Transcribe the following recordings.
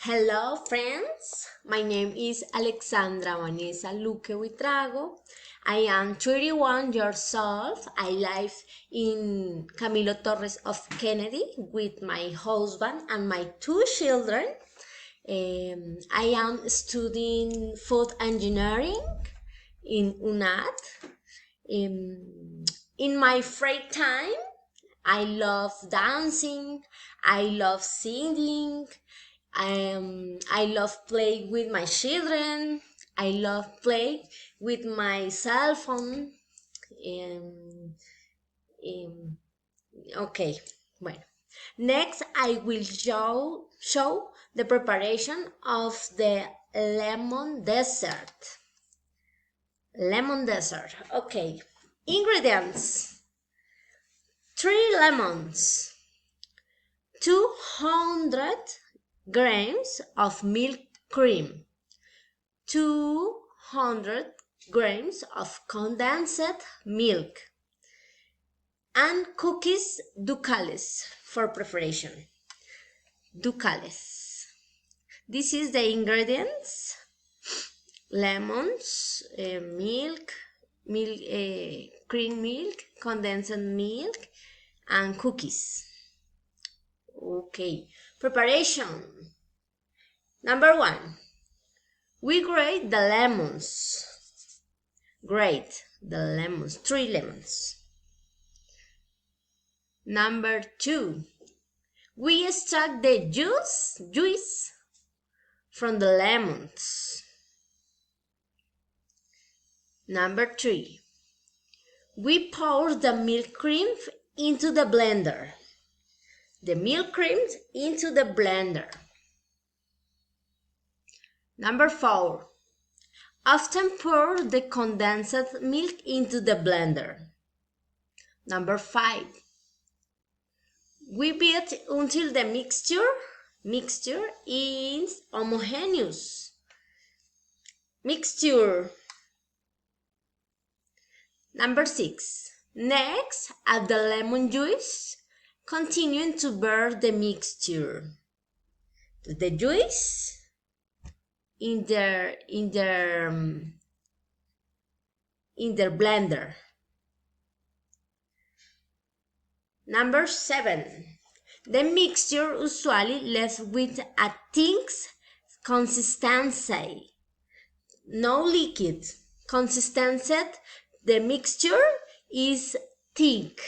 Hello friends, my name is Alexandra Luque. I am 31 years old. I live in Camilo Torres of Kennedy with my husband and my two children. I am studying food engineering in Unadchef. In my free time, I love dancing, I love singing, I love playing with my children. I love play with my cell phone. Um, um, okay, well. Next, I will show the preparation of the lemon dessert. Lemon dessert. Okay. Ingredients: 3 lemons, 200 grams of milk cream, 200 grams of condensed milk, and cookies ducales for preparation. Ducales. This is the ingredients: lemons, cream milk, condensed milk, and cookies. Okay, preparation. Number 1, we grate the lemons. Grate the lemons, 3 lemons. Number 2, we extract the juice from the lemons. Number 3, we pour the milk cream into the blender. The milk cream into the blender. Number 4, often pour the condensed milk into the blender. Number 5, we beat until the mixture is homogeneous. Mixture. Number 6, next add the lemon juice, continuing to beat the mixture. The juice in the blender. Number 7, the mixture usually left with a thick consistency, no liquid. Consistency, the mixture is thick.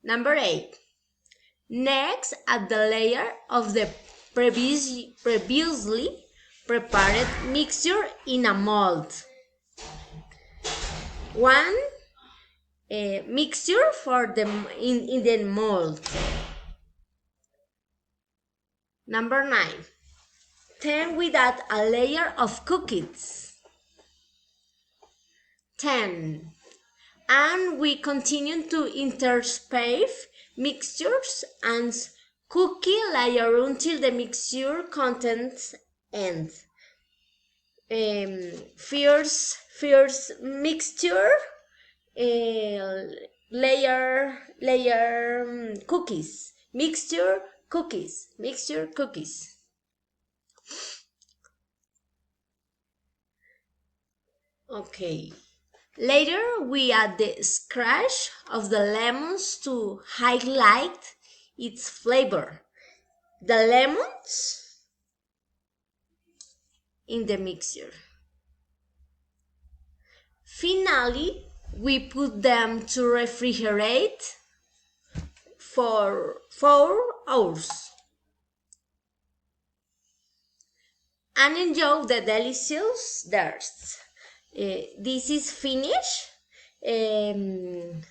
Number 8, next add the layer of the previously prepared mixture in a mold. One mixture for the in the mold. Number 9, then we add a layer of cookies. 10, and we continue to intersperse mixtures and cookie layer until the mixture contents end. First mixture, layer cookies, mixture cookies. Okay. Later we add the squash of the lemons to highlight its flavor. The lemons in the mixture. Finally, we put them to refrigerate for 4 hours and enjoy the delicious desserts. This is finished, and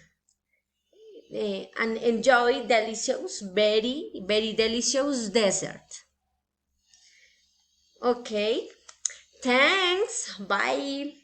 enjoy delicious, very delicious dessert. Okay, thanks, bye.